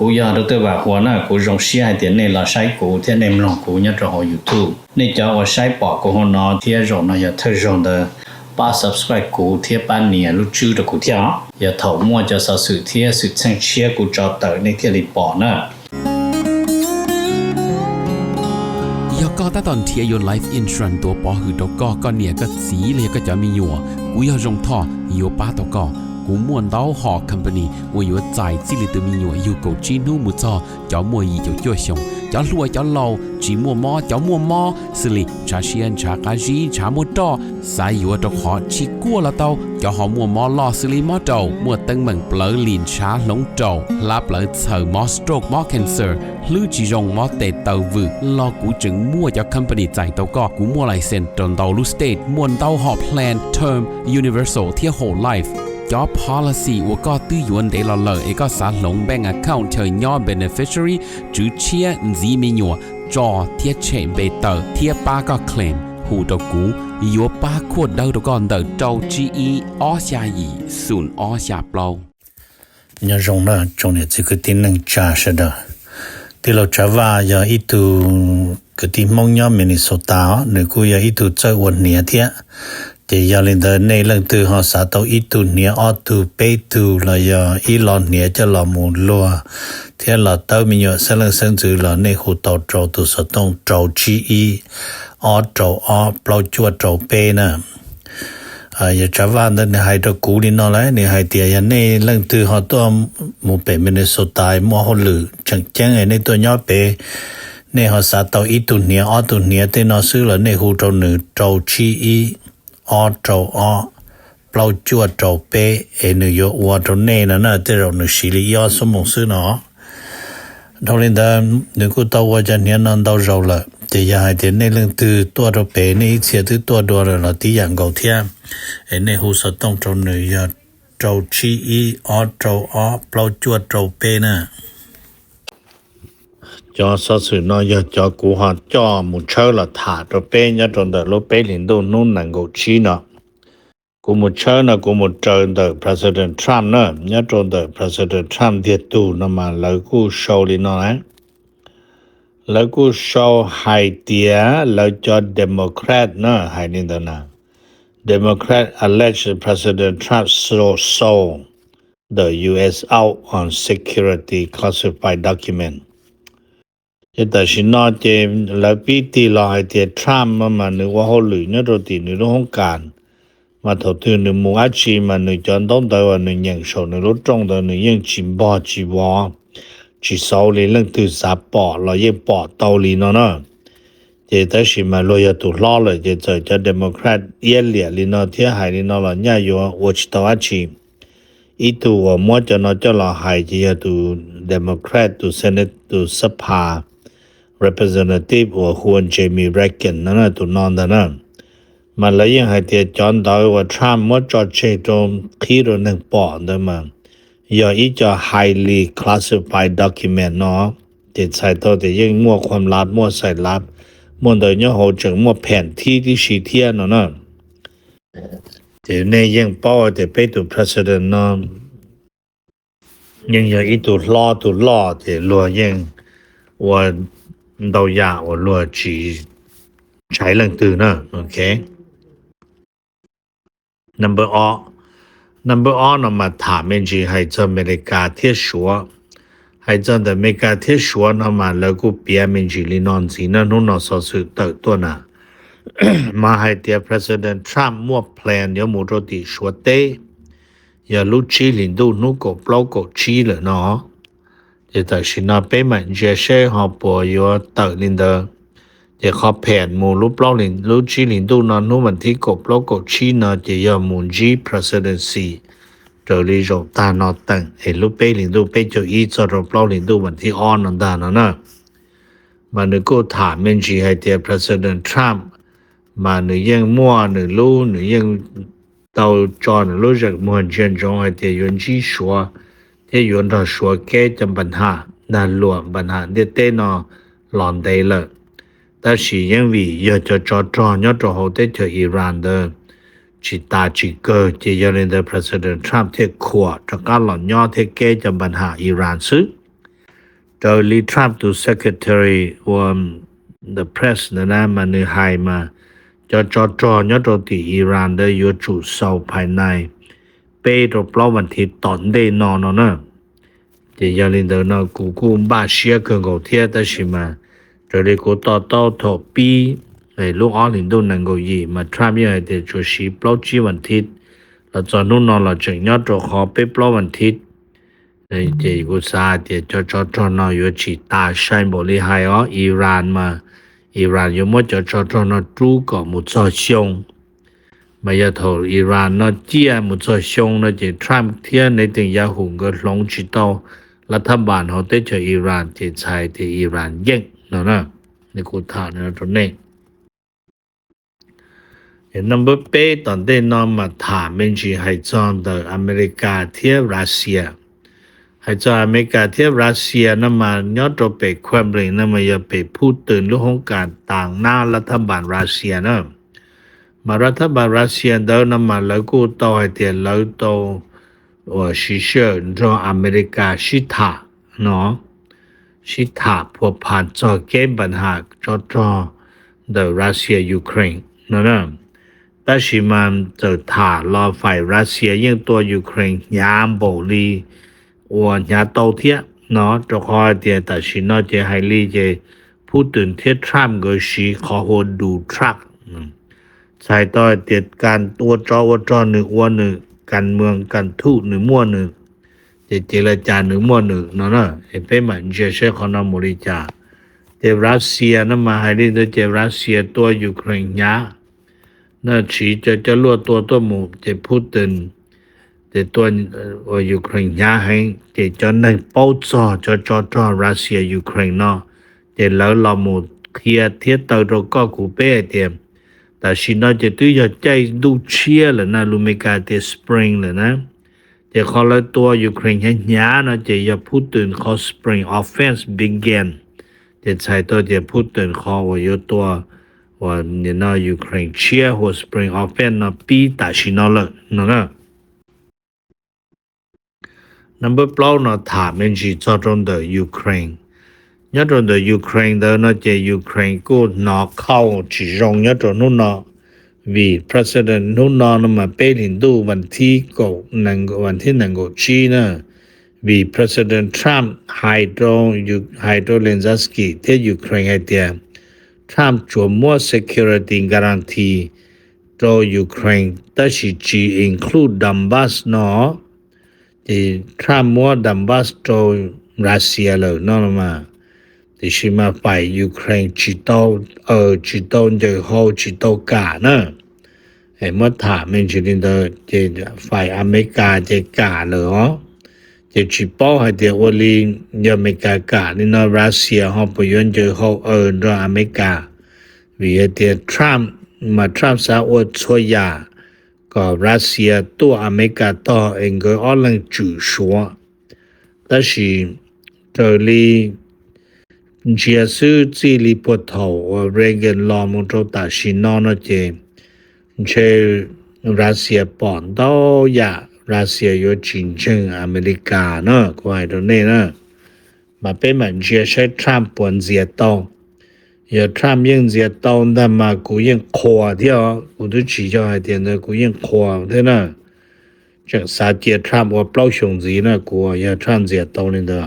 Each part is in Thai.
กูยาดตัวว่าหัวหน้ากูจงเสียเดี๋ยวนี้ละใช้กูเที่ยในมลองกูเนี่ยจะหอ YouTube นี่จะว่าใช้ปอกกูหัวนอเที่ยจงนะอย่าเธอจงเดป้า subscribe กูเที่ยป้านเนี่ยรู้ชื่อตะกูเที่ยอย่าเถามั่วจะสะสื่อเที่ยสุดแสงเชียกูจอเตอในเที่ยลิปอนะก็ตอนเทียยน Life Insurance ตัวปอหือตกก็เนี่ยก็สีเลยก็จะมีอยู่กูอยากจงท่ออยู่ป้าตกกูม่วนเต้าหอ company ว่าอยู่ใจจิลิตมีอยู่กูจีนูมุจอจ้ามัวยีจ้าจ้วชงจ้าลัวจ้าเหลาจีมัวมอจ้ามัวมอสิลิชาเชียนชากาจีชามัวตอสายอยู่ตกหอชิกัวละเต้าจ้าหอมัวมอลอสิลิมอเต้ามัวตึงเหมือนเปลือลินชาหลงเต้าลาเปลือเสือมอสโตรกมอ cancer ลือจีจงมอเตเต้าวืลอกูจึงมัวจ้า company ใจเต้าก็กูมัวไลเซนตนเต้าลูสเตทมัวเต้าหอ plan term universal เที่ย whole lifeจอ policy ว่าก็ตื้อยวนเดลเลอเอกสารลงแบงก์ account เธอย่อ beneficiary จื้อเชียจีมีหยัวจอเทียเชมเบเตอร์เทียป้าก็ claim หูตะกูยัวป้าขวดเดาตะก่อนเดาเจ้า GE อ้อชายีศูนย์อ้อชาเปล่าเนี่ยจงนะจงเนี่ยคือที่นึงจ่าเสดที่เราจะว่าอย่าอีตูคือที่มองย่อมินิโซตาหรือกูอย่าอีตูเจ้าวันเนี่ยเทียแต่ยาลินเดในเรื่องตัวหาสาตัวอีตูเนี่ยออตูเปตูละยาอีหลอนเนี่ยจะละมูลัวเที่ยละเต้ามีอยู่เสลังเส้นจือละในหูเต้าโจตัวสต้องโจจีอีออโจออเปล่าจวดโจเปนะอย่าจะว่าในไฮตะกูนี่นอเลยในไฮเตียในเรื่องตัวหาตัวมูเปมินโซตายมัวหลือจังแจ้งในตัวย่อเปในหาสาตัวอีตูเนี่ยออตูเนี่ยเตนอซื้อละในหูโจหนึ่งโจจีอีออโจออเปล่าจวดโจเปนโยวัวโจเน่นะเตเราหนึ่งสิริยอสมองซื้อเนาะทอลินดาหนึ่งกูตัวว่าจะเนี่ยนั่นตัวเราละแต่ยาให้เดี๋ยวในเรื่องตัวโจเปในเสียตัวเราที่อย่างเก่าเทียในหูสต้องโจหนึ่งยาโจชีอีออโจออเปล่าจวดโจเปนะจอสสื่อนอยจอกูหาจอมุเชอละถาตัวเป้ยจนเดโลเป้ลินดูนู่นนังกูชีนะกูมุเชอนะกูมุเจอเด President Trump นะยจนเด President Trump เดียตูนะมาแล้วกูโชว์ลินนะแล้วกูโชว์ไฮเตียแล้วจอ Democrat นะไฮนินเดนะ Democrat elected President Trump sold the US out on security classified documentแต่ฉันน่าจะแล้วปีที่เราให้เทียทรัมป์มาหนึ่งว่าเขาหลุยเนี่ยเราตีหนึ่งห้องการมาถอดถึงหนึ่งมัวชีมาหนึ่งจอนต้องแต่ว่าหนึ่งยังโชว์หนึ่งรถจงแต่หนึ่งยังจีบจีสาวเลยเรื่องตัวสาปอเรายังปอเตาลีเนาะแต่ฉันมาเราอยากถูกล้อเลยจะเดโมแครตเยี่ยเลี่ยลีเนาะที่หายลีเนาะเราเนี่ยอยู่ว่าชิตาวชีอีตัวมัวจะเนาะจะเราหายจะตัวเดโมแครตตัวเซเนตตัวสภาrepresentative ว่าควรจะมีreckon นั่นน่ะตัวนอนนั่นน่ะมันเลยยังให้เตียจอนดาวว่าทรัมป์ว่าจอดเชตรงขี้รถหนึ่งปอนั่นมันอย่าอีจะ highly classified document เนาะที่ใส่ตัวแต่ยังมั่วความลับมั่วใส่ลับมั่วโดยเนี่ยเขาจึงมั่วแผนที่ชี้เทียนเนาะแต่ในยังป้อแต่ไปตัว president เนาะยังอย่าอีตัวล้อแต่ลัวยังว่าเราอยากว่าลัวจีใช้เรื่องตื่นนะโอเค number นำมาถามเป็นจีให้เจ้าอเมริกาเที่ยวชัวให้เจ้าอเมริกาเที่ยวชัวนำมาแล้วก็เปียเป็นจีลีนอนสีนั่นนู่นสอสือเติร์ตัวน่ะ มาให้เตีย President Trump มั่วแพลนเดี๋ยวมูโรติชัวเต้อย่าลุชีลินดูนุกบล็อกชีเลยเนาะแต่ฉันน่ะไปมันจะใช้หอปัวอยู่ตักลินเดอร์จะขอแผนมูรูปล้อลินรูจีลินดูนอนนู่มันที่กบล้อกชีน่ะจะยอมมูจี presidency เจอลิโจตานอตังรูปไปลินดูไปจะอีจะรูปล้อลินดูมันที่ออนนั่นดานะมันนึกก็ถามมันจีให้เดีย President Trump มันนึกยังมั่วนึกรู้นึกยังเตาจอนรู้จักมัวเจนจงให้เดียยนจีชัวที่ยนต์ชัวแก้จำปัญหาด้านหลวงปัญหาเด็ดเต้นอหลอนได้เลยแต่สิยังวิอยากจะจอดยอดจะเอาได้เจออิหร่านเดิมจิตาจิเกอร์ที่ยังเดิน President Trump ที่ขวดจากการหลอนยอดที่แก้จำปัญหาอิหร่านซึ Early Trump to Secretary the Press นะมาในไฮมาจอญอติอิหร่านได้อยู่จุเศร้าภายในเป้ตรปลอวันที่ตอนได้นอนนะจะยาลินเดนะกูบ้าเชียเกินกว่าเทียแต่ชิมาจะเรียกต่อทอปีลูกอ้อลินดูนังกูยีมาทรัมป์ยังไงจะจุชีปลอจีวันที่แล้วจอนู่นนอนเราจึงยอดตัวขอไปปลอวันที่จะกูซาจะจอนอยู่ชีตาใช้บริหารอิหร่านมาอิหร่านอยู่มั่วจอนจูก็มุดซอชงมายาทออิหร่านนะเจียมุดซอชงนะจะทรัมป์เทียในถึงยาหุงก็ลงจิตเอารัฐบาลเขาได้เจออิหร่านจะใช้ที่อิหร่านเย่งนะในกูถามนะตรงนี้number 8ตอนได้นอนมาถามเป็นจีให้จอนเดออเมริกาเทียบรัสเซียให้จอนอเมริกาเทียบรัสเซียนั่นมายอดตัวไปความเร่งนั่นมาอย่าไปพูดตื่นเรื่องของการต่างหน้ารัฐบาลรัสเซียนะมารัฐบาลรัสเซียเดินนั่นมาแล้วก็ต่อให้เดียแล้วต่อชิเชอร์จออเมริกาชิตาเนาะชิตาพวกผ่านจอเกมปัญหาจอเดอรัสเซียยูเครนนะแต่ชิมันจะถ่ารอฝ่ายรัสเซียยังตัวยูเครนยามโบลียาโตเทียเนาะจะคอยเดียแต่ชินอจะให้ลีจะพูดตื่นเทียทรัมก็ชีขอโหดูทรัคใช้ต่อเดียการตัวจอหนึ่งหนึ่งการเมืองการทูตหนึ่งมั่วหนึ่งจะเจรจาหนึ่งมั่วหนึ่งเนาะเป็นเหมือนเชื่อของนามริจาเจรัสเซียนั่นมาให้ลีเจรัสเซียตัวยูเครนยา那其จะลวดตัวหมู่จะพูดถึงแต่ตัวยูเครนยาให้จะในเป้าจอรัสเซียยูเครนเนาะจะแล้วเราหมู่เคลียร์เทียเตอร์ก็กูเป้เตรียมแต่ชินจะตื้อใจดูเชียเลยนะลูเมกาเตสปริงเลยนะจะขอแล้วตัวยูเครนยานะจะพูดถึงขอสปริงออฟเฟนส์บิกนจะใช้ตัวจะพูดถึงขอว่าอยู่ตัวว่าเนี่ยนะยูเครนเชียร์หัวสปริงออฟเฟนนะปีตัดชินอลนะnumber ปลาวนะถามเป็นจีจอดรงเดอยูเครนยอดรงเดอยูเครนเดอนะเจยูเครนก็นอกเข้าจีรงยอดรงนู่นนะวี president นู่นนะมาเป็นหินดูวันที่ก็วันที่1ก็จีนะวี president Trump ไฮโดรเลนซัสกี้ที่ยูเครนให้เดียTrump จวมัว security guarantee ตัว Ukraine แต่สิจี include Donbass เนาะที่ Trump มัว Donbass ตัวรัสเซียเลยเนาะมาที่สิมาไป Ukraine จิตโตจะเข้าจิตโตกาเนาะไอ้เมื่อถามมันจะดินเดอจะฝ่ายอเมริกาจะกาเลยเหรอจะชิปอให้เดียวลีอเมริกากานี่นะรัสเซียเขาไปย้อนเจอเขารออเมริกาวิเดียทรัมป์สาวช่วยยาก็รัสเซียตัวอเมริกาต่อเองก็อันลังจุชัวแต่สิเจอลีเจียซื้อจีลีปวดเท้าเรเกนลอมงโจตาชินอนเจรัสเซียปอนต่อยารัสเซียอยู่จริงๆอเมริกาเนาะก็ให้ตรงนี้นะมาเป็นเหมือนเชียร์ใช้ทรัมป์ปวนเสียตองอย่าทรัมป์ยังเสียตองแต่มากูยังขวาเที่ยวกู都指教ให้เดียนกูยังขวาเท่านั้นจะสาเจียทรัมป์ว่าเปล่าชงสีนะกูอย่าทรัมป์เสียตองนี่เด้อ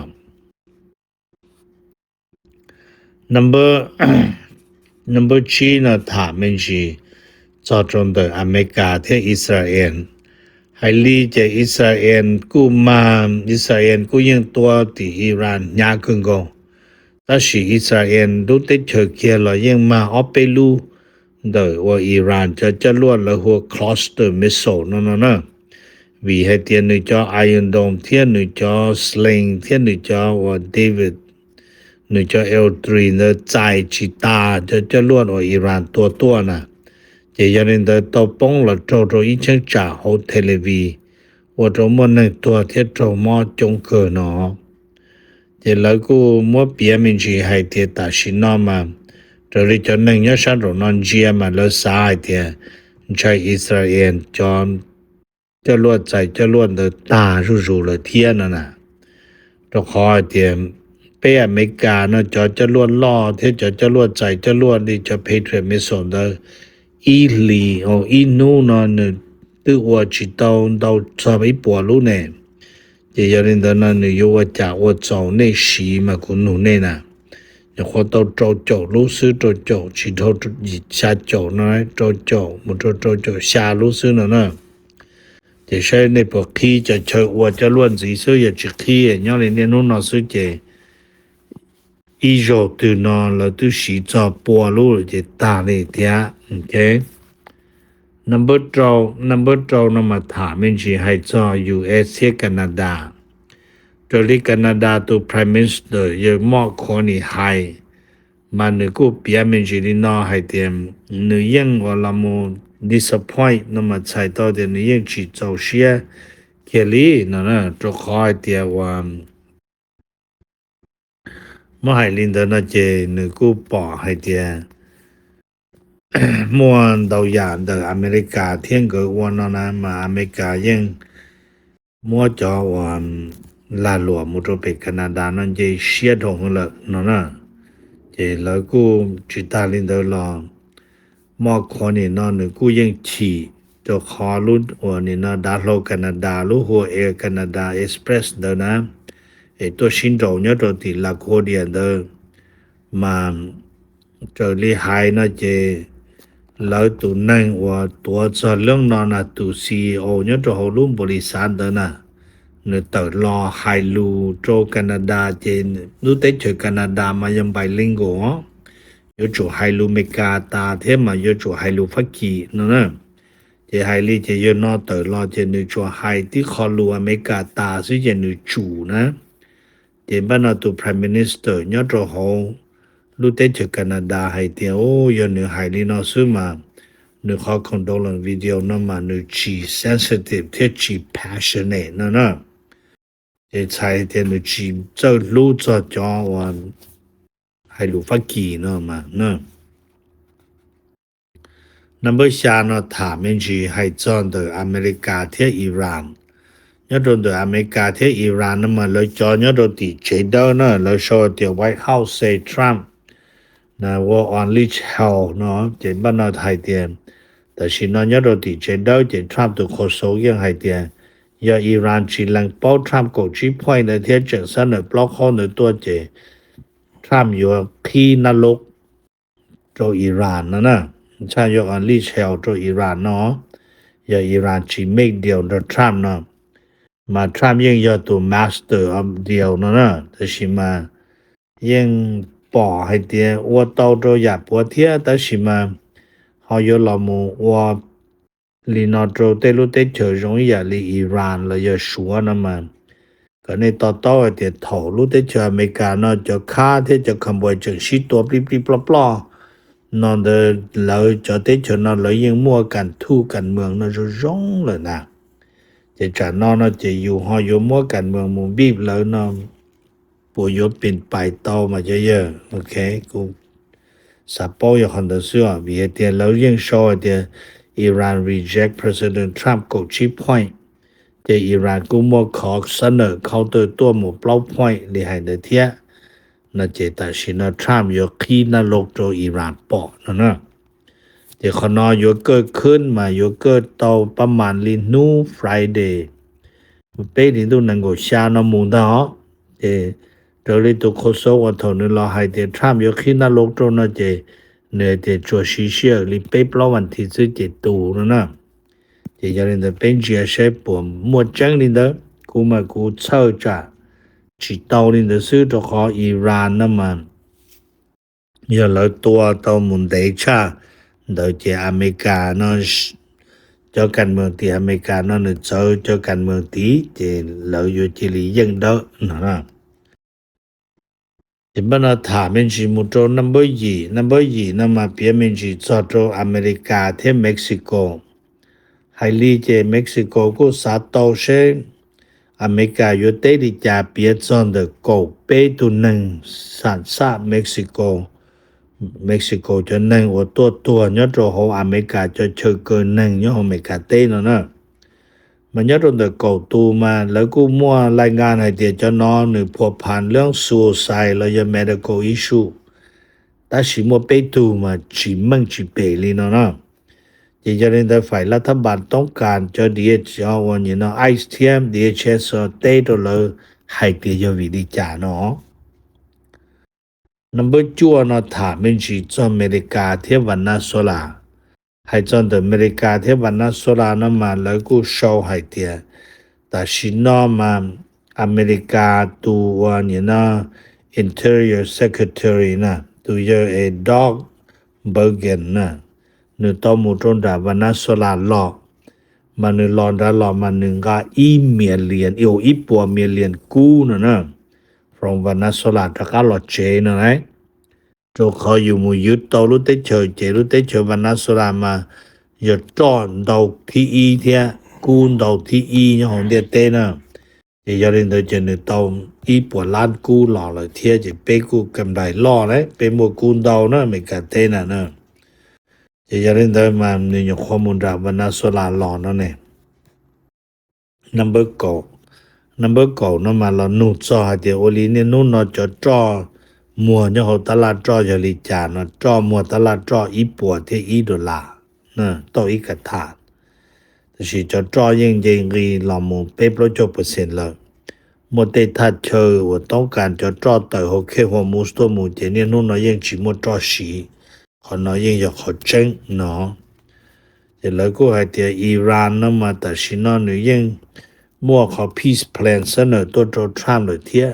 number 3นะถามมันสิจอดตรงเดออเมริกาที่อิสราเอลให้ลีจะอิสราเอลกูมาอิสราเอลกูยังตัวที่อิหร่านยากขึ้นก็แต่สิอิสราเอลดูติดเชื้อเคียร์ยังมาเอาไปรู้เดอว่าอิหร่านจะล้วนแล้วหัวคลัสเตอร์มิสไซล์นั่นนะวีให้เทียนหนึ่งจอไอรอนโดมเทียนหนึ่งจอสลิงเทียนหนึ่งจอว่าเดวิดหนึ่งจอL3เนี่ยใจจิตาจะล้วนว่าอิหร่านตัวนะจะยันเดินต่อปงหลังโจอีเชิงจ่าโฮเทเลวีว่าโจมันในตัวเทียโจมอจงเกินเนาะจะแล้วกูมัวเปียมินจีให้เทียตาชินอมาจะริจนึงยชันรนอนเจียมาแล้วสายเทียใช้อิสราเอลจอมจะล้วนเดินตาจู่ๆเลยเทียนั่นน่ะจะขอเทียเป อเมริกาเนาะจะล้วนล้อเทจะล้วนใจจะล้วนนี่จะ Patriot Mission 的อีลีอีนูเนาะ呢对我知道到差不多路呢也有人的那呢有我家我找那时嘛古努呢呐然后到找路是找其他下找呢找没找下路是呢这些那不去就我จะล้วนสิ所以จะ去要人呢那是这อีโจตุนอแล้วตุสีจอปัวรู้จะตาเลยเตียโอเค number 2นมาถามมันสิให้จอ US แคนาดาจอลิแคนาดาตัว Prime Minister ยมอคอนี่ให้มันก็เปียมันสิลินอให้เต็มนึยังว่าละโม disappoint นมาใช้ต่อเดนึยังสิเจ้าเสียเคลีนะจะขอให้เตียว่ามให้ลินเดนะเจนึกูปอให้เตียมวนดาวยานเดอเมริกาเที่ยงก็วันนั้นมาอเมริกายังมัวจอวันลาหลวมุตไปแคนาดานั่นเจเสียทงละนะเจแล้วกูจิตาลินเดอรอมอคนนี่นอนกูยังฉีจะขอรุ่นวันนี้นะดาโลแคนาดาลูหัวเอแคนาดาเอ็กซ์เพรสเดอนะตัวชินโจเนี่ยตัวติลาโคเดียนเดอมาเจอลีไฮนะเจแล้วตัวนั่งว่าตัวจะเรื่องนอนนะตัว CEO เนี่ยตัวเขาลุ่มบริษัทเดอนะเนี่ยตัวรอไฮลูโจแคนาดาเจนู้เตเจอแคนาดามายังไบลิงโกยจูไฮลูเมกาตาเทมายจูไฮลูฟักกีนะเจไฮลีเจยนอตัวรอเจนึจูไฮที่คอลูอเมกาตาซึ่งเจนึจูนะเจบ้านตัว Prime Minister ยอดโหลูเตจแคนาดาให้เตียโอยนึไฮลีนอซึมานึขอคอนโดลวิดีโอนะมานึจี sensitive เทจี passionate นะเจใช้เตียนึจีเจ้ารู้จะจอวันให้ลูฟักกีนะมานะnumber 3นะถามมันจีให้จอนเดออเมริกาเที่อิหร่านยอดโดอเมริกาที่อิหร่านนั้นมาเลยจอยอดติเจเดอร์นะแล้วโชว์ที่ White House say Trump นะ war on leech hell เนาะเจบ้านเราไทยเตียนแต่สินยอดติเจเดอร์เจ Trump ตัวโคโซยังให้เตียนยาอิหร่านจีลังเป้า Trump ก็ชี้พอยในเทียเจังสันบล็อกเขาในตัวเจ Trump อยู่ที่นรกโจอิหร่านนะใช่ยอ on leech hell โจอิหร่านเนาะยาอิหร่านจี make deal กับ Trump เนาะมาทรัมป์ยังยอดตัว master of deal นะแต่สิมายังป่อให้เตียว่าเต้าโตอยากปวดเทียแต่สิมาเขายอลามูว่าลีนอโตเตลุเตเฉยรงอยากลีอิหร่านแล้วยอชัวนะมันก็ในต่อเต้าเตียถอลุเตเฉยอเมริกาเนาะจะฆ่าที่จะขโมยจากชิตัวปลิปปลอนอนเดแล้วจะเตเฉยนอนแล้วยังมั่วกันทู่กันเมืองนะจะร้องเลยนะจะจานอนจะอยู่หอยู่มั่วกันเมืองมุมบีบแล้วนอนปูยเป็นไปเต้ามาเยอะๆโอเคกูสปอยคนเดียววิเตียแล้วยังโชว์เดียอิหร่าน reject President Trump ก็ชี้ point จะอิหร่านกูมั่วขอเสนอเขาตัวหมู่เปล่า point เลยให้เดียน่าจะแต่ชินะทรัมป์ยกขี้นรกโจอิหร่านปอนะเดี๋ยวขอนอโยเกิร์ตขึ้นมาโยเกิร์ตเตาประมาณลินูฟรายเดย์เป็นลินูนังโกชานมุนดาเดี๋ยวลิตุโคโซว่าทนรอให้เดี๋ยวทรัมป์ยกขึ้นนรกโจนะเจเนื้อเดี๋ยวจัวชิเชียลิเป๊ปแล้ววันที่จะเจตูนะเดี๋ยวลินเดเป็นเจียเชฟปวมมัวจังลินเดกูมากูเช่าจ่าจีเตาลินเดซื้อตัวขออิหร่านนะมันอย่าเลยตัวเตามุนเดชาโดยที่อเมริกาเนาะเจ้าการเมืองที่อเมริกาเนาะเจ้าการเมืองที่จะเราอยู่ที่ลียังเด้อนะที่บ้านถามเป็นชิมุโต number 2นั่นมาเปลี่ยนเป็นชิจอดอเมริกาที่เม็กซิโกไฮลีเจเม็กซิโกก็สาโตเชอเมริกาอยู่เตดิจาเปียจอนเดโกเปตุนึงสันซาเม็กซิโกจะนั่งว่าตัวเนี่ยตัวของอเมริกาจะเชิญเกินนั่งเนี่ยอเมริกาเต้นะ มันยะตนแต่เก่าตูมาแล้วกูมั่วรายงานให้เตียจะนอนหรือพัวพันเรื่อง suicide แล้วยะ medical issue แต่สิมัวไปตูมาจิมั่งจิเปลีเนาะจะจะเรียนแต่ฝ่ายรัฐบาลต้องการจะ DHL วันนี้เนาะ ICTM DHS เตตัวเลยให้เตียจะวิธีจาเนาะ number จัวเนาะถามมันสิจออเมริกาเทียบวันนาโซลาให้จอนแต่อเมริกาเทียบวันนาโซลานั้นมาแล้วกูโชว์ให้เตียแต่ชินอมาอเมริกาตัวนี้นะ Interior Secretary นะตัวเยอะDoug Burgum นะนึตอมูตรงดาวันนาโซลาลอมันนึลอนดาลอมันนึงก็millionอีปัวmillion กู้นะ from Venezuela ตะกะลอเจนะไงโจเขาอยู่มูยุดตอลุเตเฉยเจลุเตเฉย Venezuela มาอย่าจ้อนดอกที่อีเทียกูนดอกที่อีเนี่ยของเดียเตนะจะเรียนตัวเจนตออีปัวล้านกู้หล่อเลยเทียจะไปกู้กำไรล่อเลยเป็นหมวกูนดาวนะไม่กันเตนะนะจะเรียนตัวมาเนี่ยข้อมูลจาก Venezuela หล่อนั่นเอง number go number go นั่นมาเราหนูจ่อเดี๋ยวโอลีเนี่ยนู่นเราจะจ่อมัวเนี่ยเขาตลาดจ่อจะลิจานเนาะจ่อมัวตลาดจ่ออีปัวที่$1นะต่ออีกถาดแต่สิจะจ่อยังรีเรามูเป๊ะร้อย%เลยมัวเตทัดเชอว่าต้องการจะจ่อต่อโอเคหัวมูสตัวมูเจเนี่ยนู่นเรายังจิมัวจ่อสีเขาเรายังอยากเขาเจ๊งเนาะแต่แล้วก็ให้เดี๋ยวอิหร่านนั่นมาแต่สินอนอยู่ยังมั่วเขา peace plan เสนอตัวโจทรัมป์เลยเทีย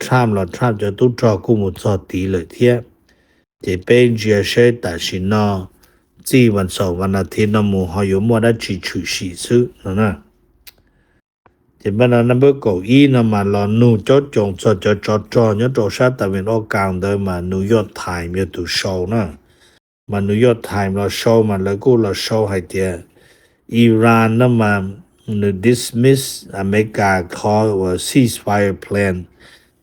ทรัมป์แล้วทรัมป์จะตู้จอกูมุดจอตีเลยเทียจะเป็นเจียเชแต่สินอจีวันเสาร์วันอาทิตย์นมูเขาอยู่มั่วได้จีชุสีซื้อนะจะเป็นอันนั้นเบอร์เก้าอี้นะมาลอนูจอจงจอเนี่ยตัวชาติตะวันออกกลางเดิมมานิวยอร์กไทม์เนี่ยตัวโชว์นะมานิวยอร์กไทม์เราโชว์มาแล้วก็เราโชว์ให้เดียอิหร่านนั่นมาdismiss อเมริกา call a ceasefire plan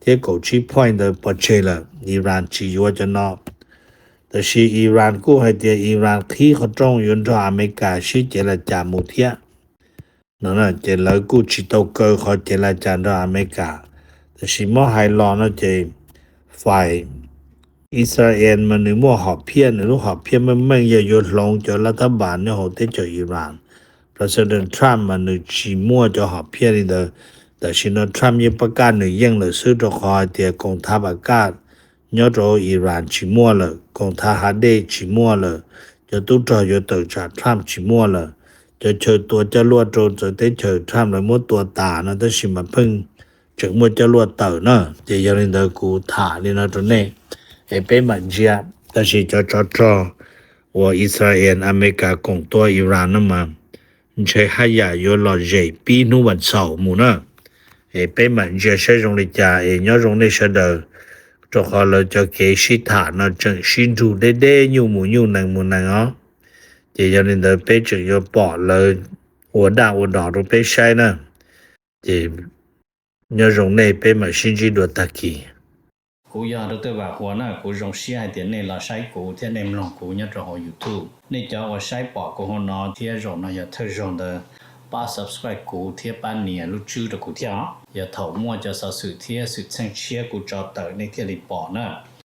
ที่กูชี้ point 的不切了อิหร่านชี้ว่าจะนอกแต่是อิหร่านกูให้เดียอิหร่านที่เขาจ้องยืนต่ออเมริกาชี้เจรจามุเทียนั่นน่ะเจรกูชี้ตัวเกอเขาเจรจาต่ออเมริกาแต่是มั่วไฮลอนนะเจฝ่ายอิสราเอลมันนึกมั่วหอบเพี้ยนหรือหอบเพี้ยนมันอย่าโยนลงจนรัฐบาลเนี่ยเขาเตจอิหร่านPresident Trump มันchỉ mua cho họ phía đi đó,แต่是呢 Trump 也不干呢，用了是的话的公他不干，要着伊朗chỉ mua了，公他还得chỉ mua了，就都找有等着 Trump chỉ mua了，就chờตัวจะลวดโจจะได้เจอ Trump แล้วมัวตัวตานะแต่สิมาพึ่งจึงมัวจะลวดเต่านะจะยังเดินกูถ่านี่นะตัวนี้ไอ้เป็นมันเจียแต่是จะว่าอิสราเอลอเมริกาของตัวอิหร่านนั่นมาใช้ให้ยาโยลอเจปีนูวันเสาร์มูนะเป็นมันจะใช้ตรงนี้จ่าย้อนตรงนี้เสดอจะขอเราจะเกชิฐานนะจังชินจูเด้ยูหมูยูนังมูนังอ๋อจะยังเดินไปจึงยปอเลยหัวดาวตรงไปใช้นะจะย้อนตรงนี้เป็นมันชินจีดัวตะกี้กูอยากรู้ตัวว่าหัวหน้ากูจงเสียเดี๋ยวนี้เราใช้กูที่ในมลองกูเนี่ยจะหอ YouTube นี่จะว่าใช้ปอกกูหัวหน้าที่จงนะอย่าเธอจงเดอป้า subscribe กูที่ป้าเนี่ยรู้ชื่อ的กูที่อย่าถอมั่วจะสื่อที่สื่อเชิงเชียกูจะเติร์ในที่รีปอนะ